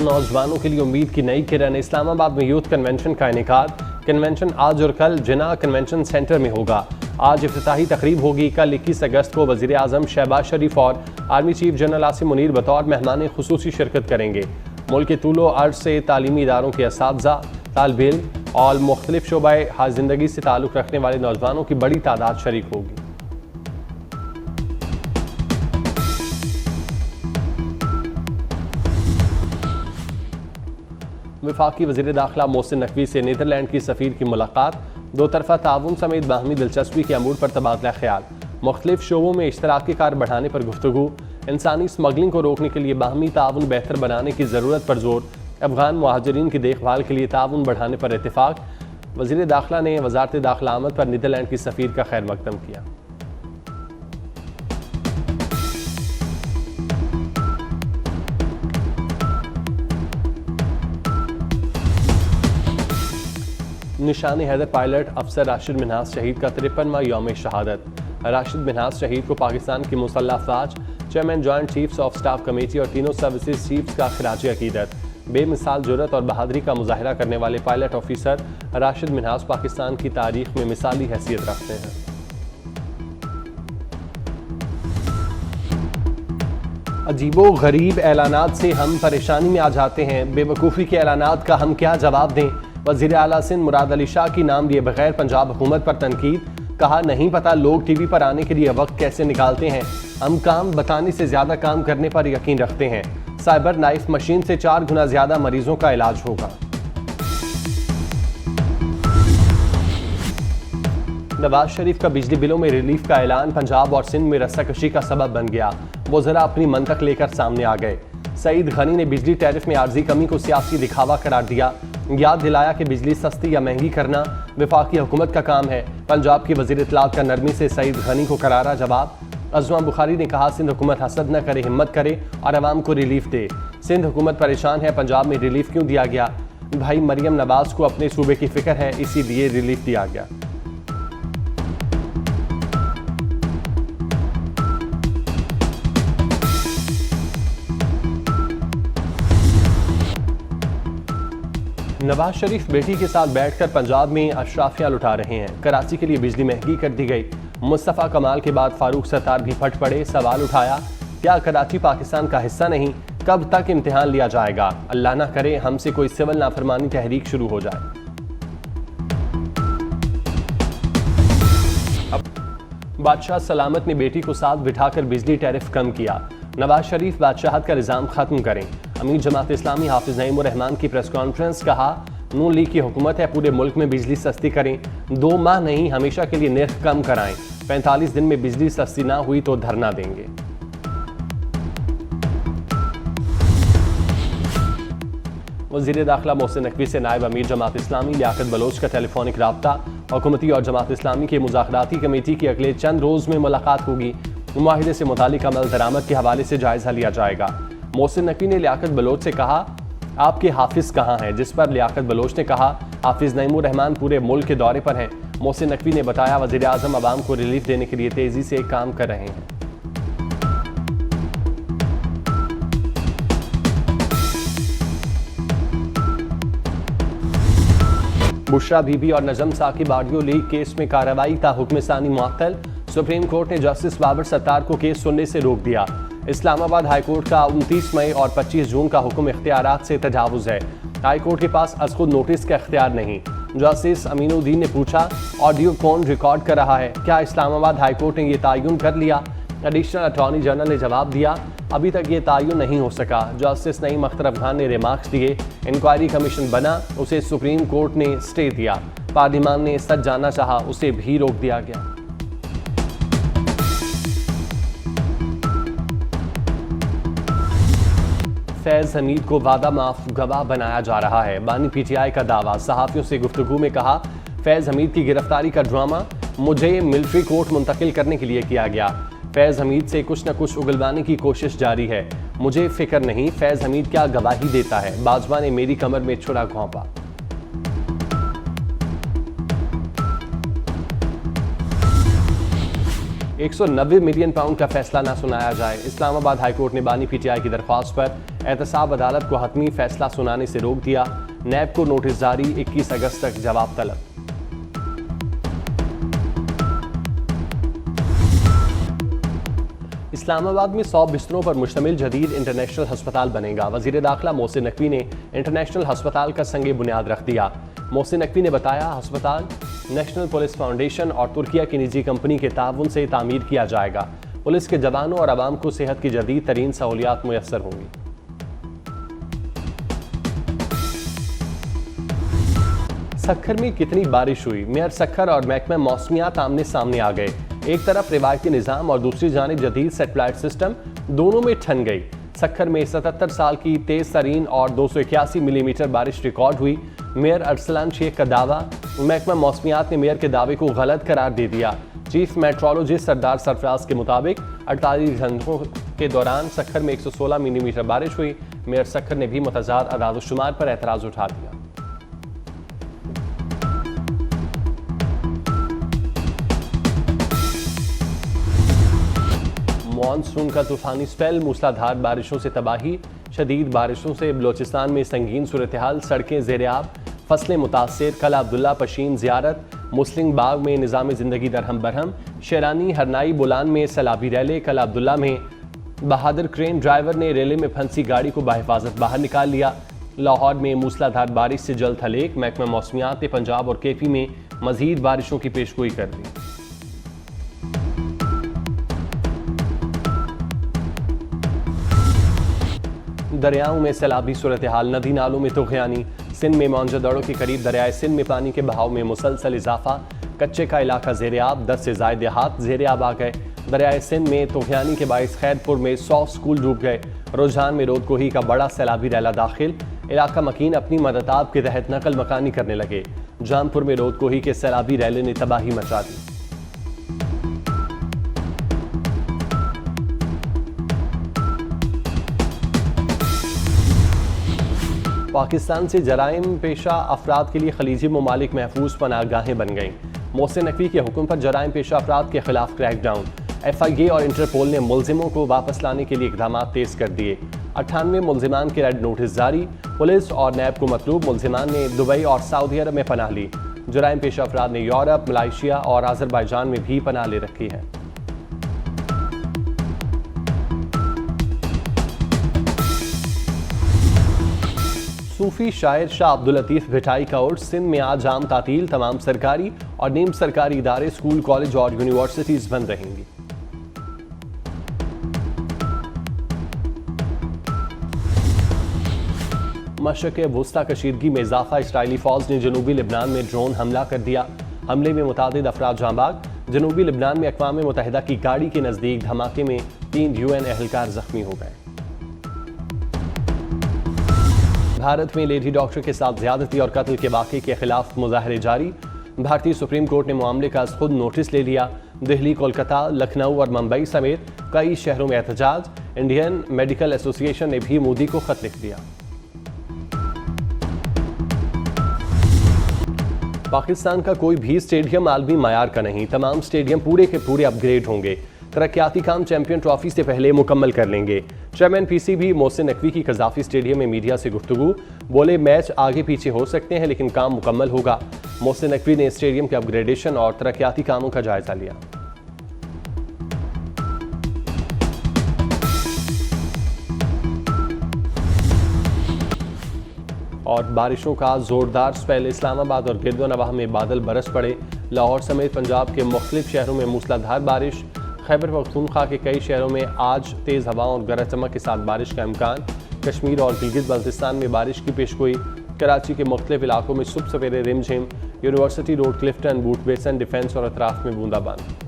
नौजवानों के लिए उम्मीद की नई किरण। इस्लामाबाद में यूथ कन्वेंशन का इनेकाद। कन्वेंशन आज और कल जिना कन्वेंशन सेंटर में होगा। आज इफ्तिताही तकरीब होगी। कल 21 अगस्त को वज़ीर आज़म शहबाज शरीफ और army chief general Asim Munir बतौर मेहमान खुसूसी शिरकत करेंगे। मुल्क के तूलो अर्ज से तालीमी इदारों के असातिज़ा, तालिब इल्म और मुख्तलिफ शोबाए हाज़ ज़िंदगी से ताल्लुक़ रखने वाले नौजवानों की बड़ी तादाद शरीक होगी। वफाकी वज़ीर दाखिला मोहसिन नकवी से नीदरलैंड की सफ़ीर की मुलाकात। दो तरफ़ा ताउन समेत बाहमी दिलचस्पी के अमूर पर तबादला ख्याल। मुख्तलिफ शोबों में इश्तराकी कार बढ़ाने पर गुफ्तगू। इंसानी स्मगलिंग को रोकने के लिए बाहमी ताउन बेहतर बनाने की ज़रूरत पर जोर। अफगान मुहाजिरीन की देखभाल के लिए ताउन बढ़ाने पर इत्तेफाक। वज़ीर दाखिला ने वज़ारत दाखिला आमद पर नीदरलैंड की सफ़ीर का खैर मकदम किया। निशान हैदर पायलट अफसर राशिद मिन्हास शहीद का 53वां यौम शहादत। राशिद मिन्हास शहीद को पाकिस्तान की मुसल्लह अफवाज, chairman joint chiefs of staff committee और तीनों सर्विसेज चीफ्स का खिराज अकीदत। बेमिसाल जुर्रत और बहादुरी का मुजाहरा करने वाले पायलट ऑफिसर राशिद मिन्हास पाकिस्तान की तारीख में मिसाली हैसियत रखते हैं। अजीबो गरीब ऐलानात से हम परेशानी में आ जाते हैं। बेवकूफ़ी के ऐलानात का हम क्या जवाब दें। वज़ीर आला सिंध मुराद अली शाह की नाम लिए बगैर पंजाब हुकूमत पर तनकीद। कहा नहीं पता लोग टीवी पर आने के लिए वक्त कैसे निकालते हैं। हम काम बताने से ज़्यादा काम करने पर यकीन रखते हैं। साइबर नाइफ मशीन से 4 गुना ज़्यादा मरीजों का इलाज होगा। नवाज शरीफ का बिजली बिलों में रिलीफ का ऐलान पंजाब और सिंध में रस्साकशी का सबब बन गया। वो जरा अपनी मंतक लेकर सामने आ गए। सईद गनी ने बिजली टैरिफ में आर्जी कमी को सियासी दिखावा करार दिया। याद दिलाया कि बिजली सस्ती या महंगी करना वफाकी हुकूमत का काम है। पंजाब की वज़ीर इत्तलात का नरमी से सईद गनी को करारा जवाब। अज़मा बुखारी ने कहा सिंध हुकूमत हसद न करे, हिम्मत करे और आवाम को रिलीफ दे। सिंध हुकूमत परेशान है, पंजाब में रिलीफ क्यों दिया गया। भाई मरियम नवाज को अपने सूबे की फिक्र है, इसीलिए रिलीफ दिया गया। नवाज शरीफ बेटी के साथ बैठकर पंजाब में अशराफियां लुटा रहे हैं। कराची के लिए बिजली महंगी कर दी गई। मुस्तफ़ा कमाल के बाद फारूक सत्तार भी फट पड़े। सवाल उठाया क्या कराची पाकिस्तान का हिस्सा नहीं। कब तक इम्तिहान लिया जाएगा। अल्लाह ना करे हमसे कोई सिविल नाफरमानी तहरीक शुरू हो जाए। बादशाह सलामत ने बेटी को साथ बिठाकर बिजली टैरिफ कम किया। नवाज शरीफ बादशाहत का निज़ाम खत्म करें। अमीर जमात इस्लामी हाफिज नईम उर रहमान की प्रेस कॉन्फ्रेंस। कहा नून लीग की हुकूमत है, पूरे मुल्क में बिजली सस्ती करें। 2 माह नहीं हमेशा के लिए निर्ख कम कराएं। 45 दिन में बिजली सस्ती ना हुई तो धरना देंगे। वज़ीर दाखिला मोहसिन नकवी से नायब अमीर जमात इस्लामी लियाकत बलोच का टेलीफोनिक राब्ता। हुकूमती और जमात इस्लामी की मुज़ाकराती कमेटी की अगले चंद रोज़ में मुलाकात होगी। मुआहिदे से मुतालिक अमल दरामद के हवाले से जायजा लिया जाएगा। मोहसिन नकवी ने लियाकत बलोच से कहा आपके हाफिज कहाँ हैं, जिस पर लियाकत बलोच ने कहा हाफिज नईम उर रहमान पूरे मुल्क के दौरे पर हैं। मोहसिन नकवी ने बताया वज़ीर आज़म अवाम को रिलीफ देने के लिए तेजी से काम कर रहे हैं। बुशरा बीबी और नजम साकिब ऑडियो लीक केस में कार्रवाई ता हुक्म सानी मुअत्तल। सुप्रीम कोर्ट ने जस्टिस बाबर सत्तार को केस सुनने से रोक दिया। इस्लामाबाद हाई कोर्ट का 29 मई और 25 जून का हुक्म इख्तियारात से तजावुज़ है। हाई कोर्ट के पास अज़ खुद नोटिस का इख्तियार नहीं। जस्टिस अमीनुद्दीन ने पूछा ऑडियो कौन रिकॉर्ड कर रहा है, क्या इस्लामाबाद हाई कोर्ट ने यह तयन कर लिया। एडिशनल अटॉर्नी जनरल ने जवाब दिया अभी तक ये तयन नहीं हो सका। जस्टिस नईम अख्तर अफगान ने रिमार्क्स दिए। इंक्वायरी कमीशन बना, उसे सुप्रीम कोर्ट ने स्टे दिया। पार्लिमान ने सच जानना चाहा, उसे भी रोक दिया गया। फैज़ हमीद को वादा माफ गवाह बनाया जा रहा है। बानी पीटीआई का दावा। सहाफ़ियों से गुफ्तगू में कहा फैज़ हमीद की गिरफ्तारी का ड्रामा मुझे मिलिट्री कोर्ट मुंतकिल करने के लिए किया गया। फैज़ हमीद से कुछ न कुछ उगलवाने की कोशिश जारी है। मुझे फिक्र नहीं फैज़ हमीद क्या गवाही देता है। बाजवा ने मेरी कमर में छुरा घोंपा। 190 मिलियन पाउंड का फैसला न सुनाया जाए। इस्लामाबाद हाईकोर्ट ने बानी पीटीआई की दरख्वास्त पर एहतसाब अदालत को हतमी फैसला सुनाने से रोक दिया। नैब को नोटिस जारी, 21 अगस्त तक जवाब तलब। इस्लामाबाद में 100 बिस्तरों पर मुश्तमिल जदीद इंटरनेशनल अस्पताल बनेगा। वजीर दाखिला मोहसिन नकवी ने इंटरनेशनल अस्पताल का संगे बुनियाद रख दिया। मोहसिन नकवी ने बताया, अस्पताल नेशनल पुलिस फाउंडेशन और तुर्किया की निजी कंपनी के ताउन से तामीर किया जाएगा। पुलिस के जवानों और आवाम को सेहत की जदीद तरीन सहूलियात मुयस्सर होंगी। सक्खर में कितनी बारिश हुई, मेयर सक्खर और महकमा मौसमियात आमने सामने आ गए। एक तरफ रिवायती निज़ाम और दूसरी जानिब जदीद सेटेलाइट सिस्टम, दोनों में ठन गई। सक्खर में 77 साल की तेज तरीन और 281 मिलीमीटर बारिश रिकॉर्ड हुई। मेयर अरसलान शेख का दावा, महकमा मौसमियात ने मेयर के दावे को गलत करार दे दिया। चीफ मेट्रोलॉजिस्ट सरदार सरफराज के मुताबिक 48 घंटों के दौरान सक्खर में 116 मिलीमीटर बारिश हुई। मेयर सक्खर ने भी मुतजाद अदाद-ओ-शुमार पर एतराज़ उठा दिया। मानसून का तूफानी स्पेल, मूसलाधार बारिशों से तबाही, शदीद बारिशों से बलोचिस्तान में संगीन सूरत हाल, सड़कें ज़ेर-ए-आब, फसलें मुतासिर। कला अब्दुल्ला पशीन ज़ियारत, मुस्लिम बाग में निज़ाम ज़िंदगी दरहम बरहम, शेरानी हरनाई बुलान में सैलाबी रैले। कला अब्दुल्ला में बहादुर क्रेन ड्राइवर ने रेले में फंसी गाड़ी को बाहिफाजत बाहर निकाल लिया। लाहौर में मूसलाधार बारिश से जल थलेक, महकमा मौसमियात ने पंजाब और केपी में मजीद बारिशों की पेशगोई कर दी। दरियाओं में सैलाबी सूरत हाल, नदी नालों में तुग़यानी। सिंध में मौजदड़ों के करीब दरियाए सिंध में पानी के बहाव में मुसलसल इजाफा। कच्चे का इलाका ज़ेर-ए-आब, 10 से ज़ायद देहात ज़ेर-ए-आब आ गए। दरियाए सिंध में तुग़यानी के बाइस खैरपुर में 100 स्कूल डूब गए। रुझान में रोदकोही का बड़ा सैलाबी रैला दाखिल। इलाका मकीन अपनी मदताब के तहत नकल मकानी करने लगे। जानपुर में रोदकोही के सैलाबी रैले ने तबाही मचा दी। पाकिस्तान से जराइम पेशा अफराद के लिए खलीजी ममालिक महफूज पनाहगाहें बन गईं। मोहसिन नकवी के हुक्म पर जराइम पेशा अफराद के खिलाफ क्रैकडाउन। FIA और इंटरपोल ने मुलजिमों को वापस लाने के लिए इक़दाम तेज कर दिए। 98 मुलजिमान के रेड नोटिस जारी। पुलिस और नैब को मतलूब मुलजिमान ने दुबई और सऊदी अरब में पनाह ली। जराइम पेशा अफराद ने यूरोप, मलाइशिया और अज़रबैजान में भी पनाह ले रखी है। सूफी शायर शाह अब्दुल लतीफ़ भिटाई का उर्स। सिंध में आज आम तातील, तमाम सरकारी और नीम सरकारी इदारे, स्कूल, कॉलेज और यूनिवर्सिटीज़ बंद रहेंगी। मशरक़ वुस्ता कशीदगी में इजाफा, इसराइली फ़ौज ने जनूबी लिबनान में ड्रोन हमला कर दिया। हमले में मुतादिद अफराद जाँ बाग। जनूबी लिबनान में अक़वाम मुत्तहिदा की गाड़ी के नज़दीक धमाके में 3 UN एहलकार जख्मी हो गए। भारत में लेडी डॉक्टर के साथ ज्यादती और कत्ल के वाक़े के खिलाफ मुजाहरे जारी। भारतीय सुप्रीम कोर्ट ने मामले का खुद नोटिस ले लिया। दिल्ली, कोलकाता, लखनऊ और मुंबई समेत कई शहरों में एहतजाज। इंडियन मेडिकल एसोसिएशन ने भी मोदी को खत लिख दिया। पाकिस्तान का कोई भी स्टेडियम आलमी मयार का नहीं। तमाम स्टेडियम पूरे के पूरे अपग्रेड होंगे। तरक्याती काम चैंपियन ट्रॉफी से पहले मुकम्मल कर लेंगे। चेयरमैन PCB मोहसिन नकवी की कज़ाफ़ी स्टेडियम में मीडिया से गुफ्तगू, बोले मैच आगे पीछे हो सकते हैं लेकिन काम मुकम्मल होगा। मोहसिन नकवी ने स्टेडियम के अपग्रेडेशन और तरक्याती कामों का जायजा लिया। और बारिशों का जोरदार स्पेल, इस्लामाबाद और गिरदोनवाह में बादल बरस पड़े। लाहौर समेत पंजाब के मुख्तलिफ शहरों में मूसलाधार बारिश। खैबर पख्तूनख्वा के कई शहरों में आज तेज़ हवाओं और गरज चमक के साथ बारिश का इम्कान। कश्मीर और गिलगित बल्तिस्तान में बारिश की पेशगोई। कराची के मुख्तलिफ इलाकों में सुबह सवेरे रिमझिम। यूनिवर्सिटी रोड, क्लिफ्टन, बूट बेसन, डिफेंस और अतराफ में बूंदाबांदी।